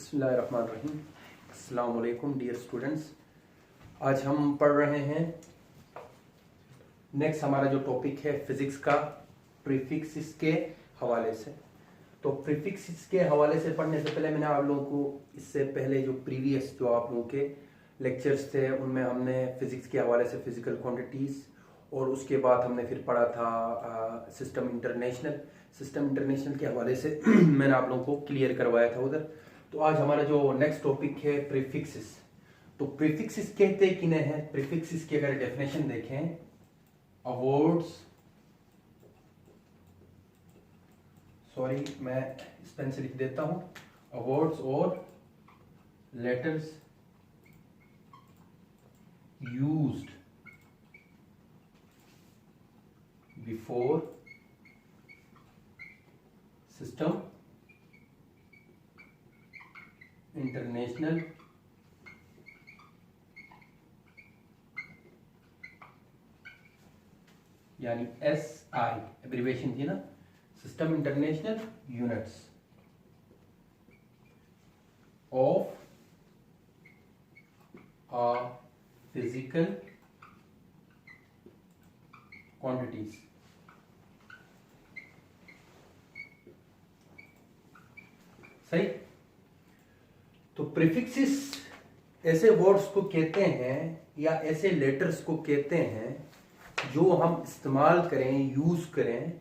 बिस्मिल्लाहिर्रहमानिर्रहीम। अस्सलाम वालेकुम डियर स्टूडेंट्स। आज हम पढ़ रहे हैं नेक्स्ट हमारा जो टॉपिक है फिजिक्स का प्रीफिक्सेस के हवाले से। तो प्रीफिक्सेस के हवाले से पढ़ने से पहले मैंने आप लोगों को इससे पहले जो प्रीवियस जो आप लोगों के लेक्चर्स थे उनमें हमने फिजिक्स के हवाले से फिजिकल क्वांटिटीज़ और उसके बाद हमने फिर पढ़ा था सिस्टम इंटरनेशनल के हवाले से मैंने आप लोगों को क्लियर करवाया था उधर। तो आज हमारा जो नेक्स्ट टॉपिक है प्रीफिक्सेस। तो प्रीफिक्सेस कहते किन्हें हैं? प्रीफिक्सेस की अगर डेफिनेशन देखें, मैं इस पेन से लिख देता हूं, वर्ड्स और letters used before system international यानी SI एब्रीविएशन थी ना, system international units of uh physical quantities. सही। तो प्रीफिक्सेस ऐसे वर्ड्स को कहते हैं या ऐसे लेटर्स को कहते हैं जो हम इस्तेमाल करें, यूज करें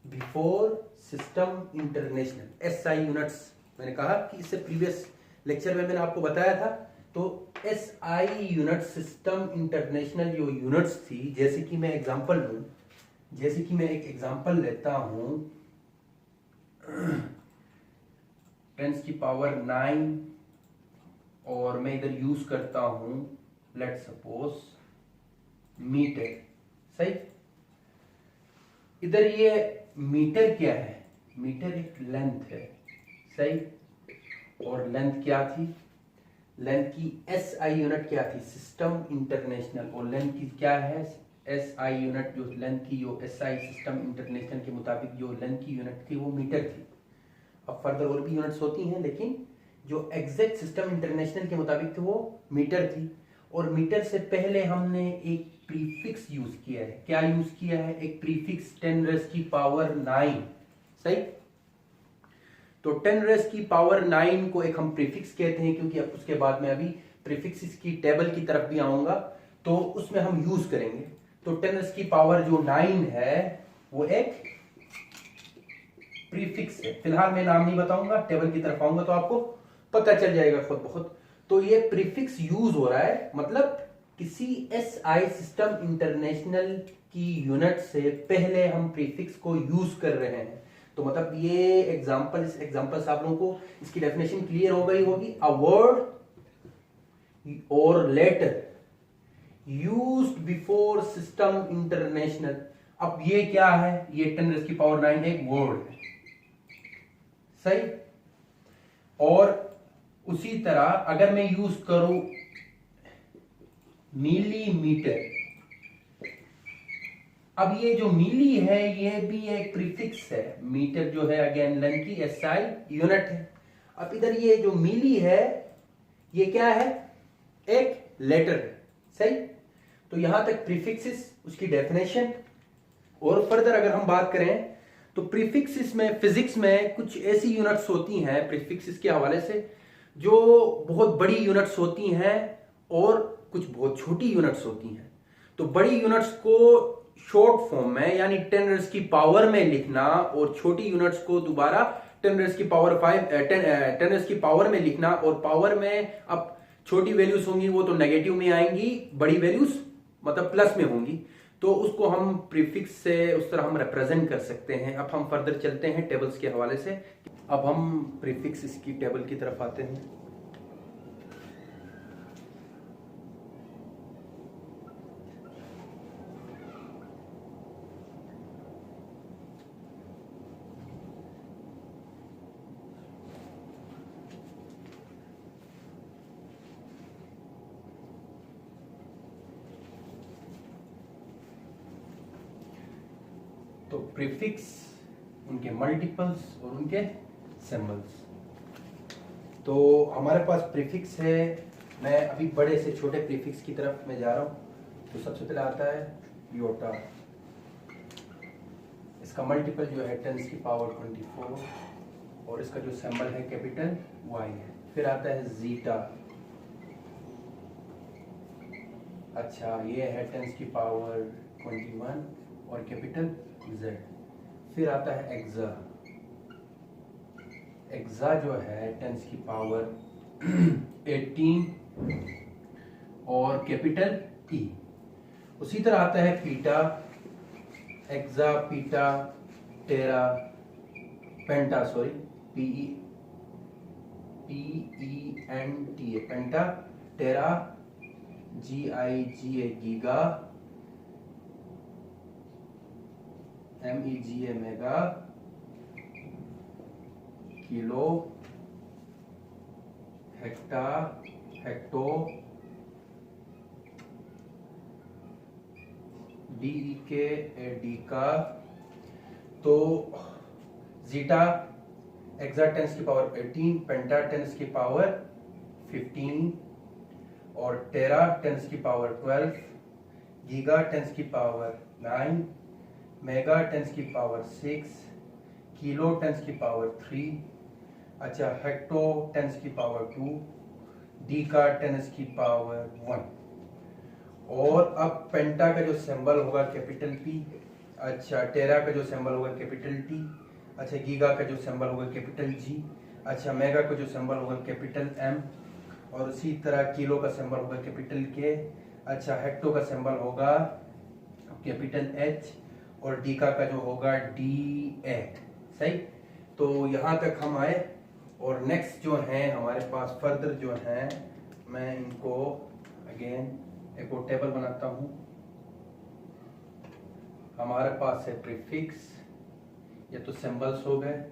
before system international SI units. मैंने कहा कि इससे प्रीवियस लेक्चर में मैंने आपको बताया था। तो SI यूनिट सिस्टम इंटरनेशनल जो यूनिट्स थी, जैसे कि मैं एक एग्जांपल लेता हूं 10 की पावर 9 और मैं इधर यूज करता हूं लेट सपोज मीटर। सही। इधर ये मीटर क्या है? मीटर एक लेंथ है। सही। और लेंथ क्या थी? लेंथ की SI यूनिट क्या थी? System international. और लेंथ की क्या है? SI यूनिट जो लेंथ की जो SI सिस्टम इंटरनेशनल के मुताबिक जो लेंथ की यूनिट थी वो मीटर थी। अब फर्दर और भी यूनिट्स होती हैं, लेकिन जो एग्जैक्ट सिस्टम इंटरनेशनल के मुताबिक थी वो मीटर थी। और मीटर से पहले हमने एक प्रीफिक्स यूज किया है। क्या यूज किया है? एक प्रीफिक्स 10 रेज़ की पावर 9। सही। तो 10 रेज़ की पावर 9 को एक हम प्रीफिक्स कहते हैं, क्योंकि अब उसके बाद में अभी प्रीफिक्सेस की टेबल की तरफ भी आऊंगा तो उसमें हम यूज करेंगे। तो 10 रेज़ की पावर जो 9 है वो एक प्रीफिक्स है। फिलहाल मैं नाम नहीं बताऊंगा, टेबल की तरफ आऊंगा तो आपको पता चल जाएगा खुद बहुत। तो ये प्रीफिक्स यूज हो रहा है, मतलब किसी SI सिस्टम इंटरनेशनल की यूनिट से पहले हम प्रीफिक्स को यूज कर रहे हैं। तो मतलब ये एग्जांपल, इस एग्जांपल से आप लोगों को इसकी डेफिनेशन क्लियर हो गई होगी। अ वर्ड और letter used before system international. अब ये क्या है? ये 10 रेज़ की पावर 9 एक वर्ड है। सही। और उसी तरह अगर मैं यूज करूं मिलीमीटर, अब ये जो मिली है ये भी एक प्रीफिक्स है। मीटर जो है अगेन लेंथ की SI यूनिट है। अब इधर ये जो मिली है ये क्या है? एक लेटर है। सही। तो यहां तक प्रीफिक्सेस, उसकी डेफिनेशन। और फर्दर अगर हम बात करें तो प्रीफिक्सेस में, फिजिक्स में कुछ ऐसी यूनिट्स होती हैं प्रीफिक्सेस के हवाले से जो बहुत बड़ी यूनिट्स होती हैं और कुछ बहुत छोटी यूनिट्स होती हैं। तो बड़ी यूनिट्स को शॉर्ट फॉर्म में यानी 10 रेज़ की पावर में लिखना और छोटी यूनिट्स को दोबारा 10 रेज़ की पावर 10 रेज़ की पावर में लिखना। और पावर में अब छोटी वैल्यूज होंगी वो तो नेगेटिव में आएंगी, बड़ी वैल्यूज मतलब प्लस में होंगी। तो उसको हम प्रीफिक्स से उस तरह हम रिप्रेजेंट कर सकते हैं। अब हम फर्दर चलते हैं टेबल्स के हवाले से। अब हम प्रीफिक्स की टेबल की तरफ आते हैं। तो प्रीफिक्स, उनके मल्टीपल्स और उनके सिंबल्स। तो हमारे पास प्रीफिक्स है, मैं अभी बड़े से छोटे प्रीफिक्स की तरफ मैं जा रहा हूँ। तो सबसे पहले आता है योटा, इसका मल्टीपल जो है 10 की पावर 24 और इसका जो सिंबल है कैपिटल Y है। फिर आता है जीटा, अच्छा ये है 10 की पावर 21 और कैपिटल Z। फिर आता है एक्सा, एक्सा जो है 10 की पावर 18 और कैपिटल E। उसी तरह आता है पीटा, एक्सा पीटा टेरा पेंटा, सॉरी PENT पेंटा टेरा GIGA giga MEGA mega kilo hecto hecto DEK डीका। तो जीटा एक्सा 10 की पावर 18, पेंटा 10 की पावर 15 और टेरा 10 की पावर 12, गीगा 10 की पावर 9, मेगा 10 की पावर 6, किलो 10 की पावर 3, अच्छा हेक्टो 10 की पावर 2, डीका 10 की पावर 1। और अब पेंटा का जो सिंबल होगा कैपिटल P, अच्छा टेरा का जो सिंबल होगा कैपिटल T, अच्छा गीगा का जो सिंबल होगा कैपिटल G, अच्छा मेगा का जो सिंबल होगा कैपिटल M और उसी तरह किलो का सिंबल होगा कैपिटल K, अच्छा हेक्टो का सिंबल होगा कैपिटल H और डीका का जो होगा D8। सही, तो यहाँ तक हम आए और नेक्स्ट जो है हमारे पास फर्दर जो है, मैं इनको अगेन एक और टेबल बनाता हूँ। हमारे पास है प्रीफिक्स, ये तो सिंबल्स हो गए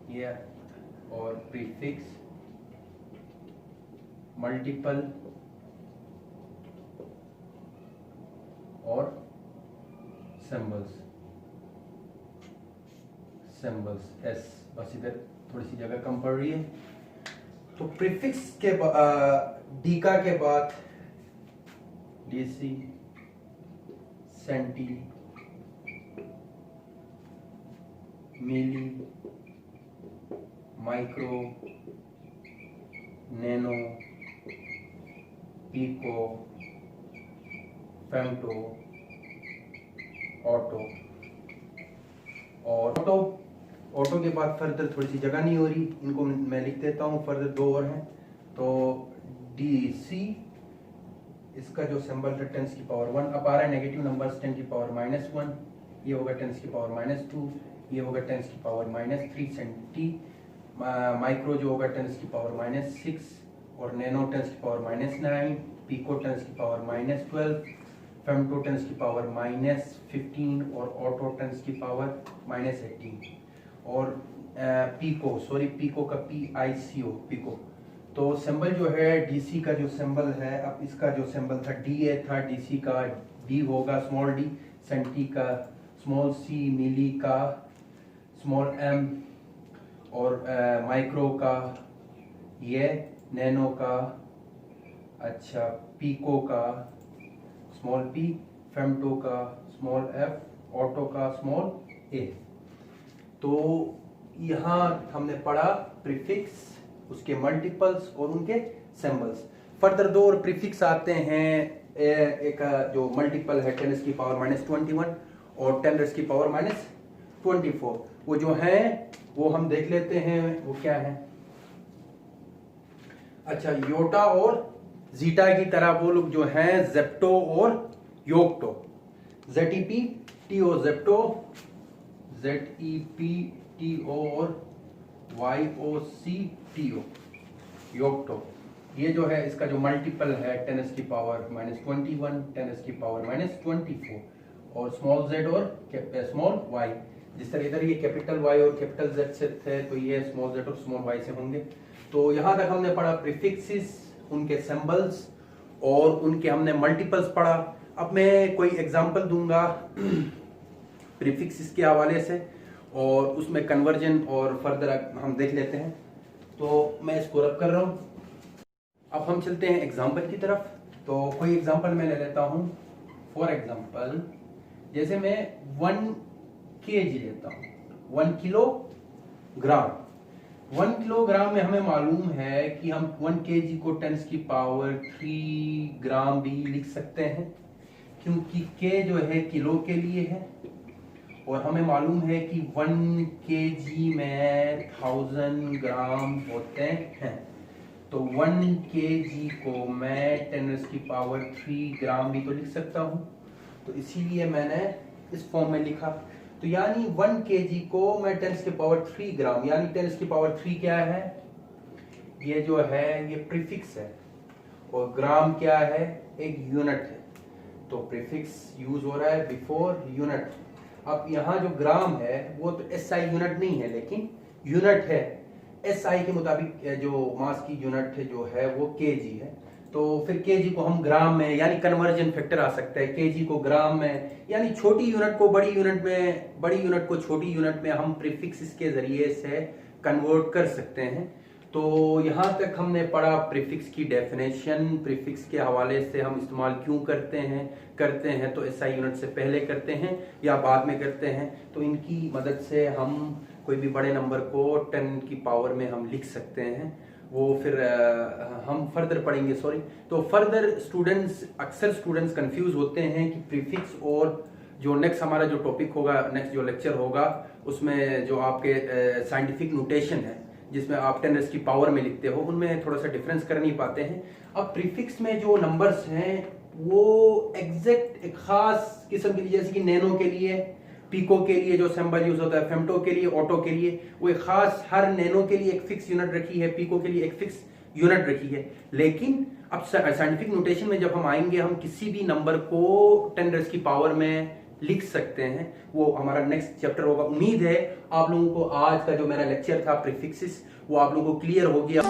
ये, और प्रीफिक्स मल्टीपल और सिंबल्स सिंबल्स एस, बस इधर थोड़ी सी जगह कम पड़ रही है। तो प्रीफिक्स के डीका के बाद DC, centi, milli, micro, nano, pico, femto, atto. और ऑटो के बाद फर्दर थोड़ी सी जगह नहीं हो रही, इनको मैं लिख देता हूँ, फर्दर दो और हैं। तो DC, इसका जो सिंबल है 10 की पावर 1, अब आ रहा है नेगेटिव नंबर्स 10 की पावर -1, ये होगा 10 की पावर -2, ये होगा 10 की पावर -3 सेंटी, माइक्रो जो होगा 10 की पावर -6 और नैनो 10 की पावर -9, पिको 10 की पावर -12, फेम्टो 10 की पावर -15 और ऑटो 10 की पावर -18। और पिको का PICO पिको। तो सिंबल जो है DC का जो सिंबल है, अब इसका जो सिंबल था DA था, DC का D होगा स्मॉल d, सेंटी का स्मॉल c, मिली का स्मॉल m और माइक्रो का ये, नैनो का अच्छा पिको का स्मॉल p, फेम्टो का स्मॉल f, ऑटो का स्मॉल a। तो यहाँ हमने पढ़ा प्रीफिक्स, उसके मल्टीपल्स और उनके सिंबल्स। फर्दर दो और प्रीफिक्स आते हैं, एक जो मल्टीपल है 10 की पावर -21 और 10 की पावर -24। वो जो है वो हम देख लेते हैं, वो क्या है। अच्छा योटा और जीटा की तरह वो लोग जो हैं जेप्टो और योक्टो, ZEPTO जेप्टो, ZEPTO और YOCTO योक्टो। ये जो है इसका जो मल्टीपल है 10 की पावर -21, 10 की पावर -24 और स्मॉल z और स्मॉल y। जिस तरह इधर ये कैपिटल Y और कैपिटल Z से थे, तो ये स्मॉल z और स्मॉल y से होंगे। तो यहाँ तक हमने पढ़ा प्रीफिक्सेस, उनके सिंबल्स और उनके हमने मल्टीपल्स पढ़ा। अब मैं कोई एग्जांपल दूंगा प्रीफिक्सेस के हवाले से और उसमें कन्वर्जन और फर्दर हम देख लेते हैं। तो मैं इसको रब कर रहा हूँ। अब हम चलते हैं एग्जाम्पल की तरफ। तो कोई एग्जाम्पल मैं ले लेता हूँ। फॉर एग्जाम्पल जैसे मैं 1 kg लेता हूँ, 1 किलोग्राम। 1 किलोग्राम में हमें मालूम है कि हम 1 kg को 10⁻³ ग्राम भी लिख सकते हैं, क्योंकि k जो है किलो के लिए है, और हमें मालूम है कि 1 kg में 1000 ग्राम होते हैं। तो 1 kg को मैं 10⁻³ ग्राम भी तो लिख सकता हूँ। तो इसीलिए मैंने इस फॉर्म में लिखा। तो यानी 1 kg को मैं 10⁻³ ग्राम, यानी 10⁻³ क्या है, ये जो है ये प्रीफिक्स है, और ग्राम क्या है, एक यूनिट है। तो प्रीफिक्स यूज हो रहा है बिफोर यूनिट। अब यहाँ जो ग्राम है वो तो SI यूनिट नहीं है, लेकिन यूनिट है। SI के मुताबिक जो मास की यूनिट जो है वो kg है। तो फिर kg को हम ग्राम में, यानी कन्वर्जन फैक्टर आ सकता है, kg को ग्राम में, यानी छोटी यूनिट को बड़ी यूनिट में, बड़ी यूनिट को छोटी यूनिट में हम प्रीफिक्स के जरिए से कन्वर्ट कर सकते हैं। तो यहाँ तक हमने पढ़ा प्रीफिक्स की डेफिनेशन, प्रीफिक्स के हवाले से हम इस्तेमाल क्यों करते हैं तो SI यूनिट से पहले करते हैं या बाद में करते हैं। तो इनकी मदद से हम कोई भी बड़े नंबर को 10 की पावर में हम लिख सकते हैं। वो फिर हम फर्दर पढ़ेंगे। तो फर्दर अक्सर स्टूडेंट्स कंफ्यूज होते हैं कि प्रीफिक्स और जो नेक्स्ट हमारा जो टॉपिक होगा, नेक्स्ट जो लेक्चर होगा, उसमें जो आपके साइंटिफिक नोटेशन है जिसमें आप 10 की पावर में लिखते हो, उनमें थोड़ा सा डिफरेंस कर नहीं पाते हैं। अब प्रीफिक्स में जो नंबर्स हैं वो एग्जैक्ट एक खास किस्म के लिए, जैसे कि नैनो के लिए, पीको के लिए जो सिंबल यूज होता है, फेम्टो के लिए, ऑटो के लिए, वो एक खास, हर नैनो के लिए एक फिक्स यूनिट रखी है, पीको के लिए एक फिक्स यूनिट रखी है। लेकिन अब साइंटिफिक नोटेशन में जब हम आएंगे, हम किसी भी नंबर को 10 की पावर में लिख सकते हैं। वो हमारा नेक्स्ट चैप्टर होगा। उम्मीद है आप लोगों को आज का जो मेरा लेक्चर था प्रीफिक्सेस, वो आप लोगों को क्लियर हो गया।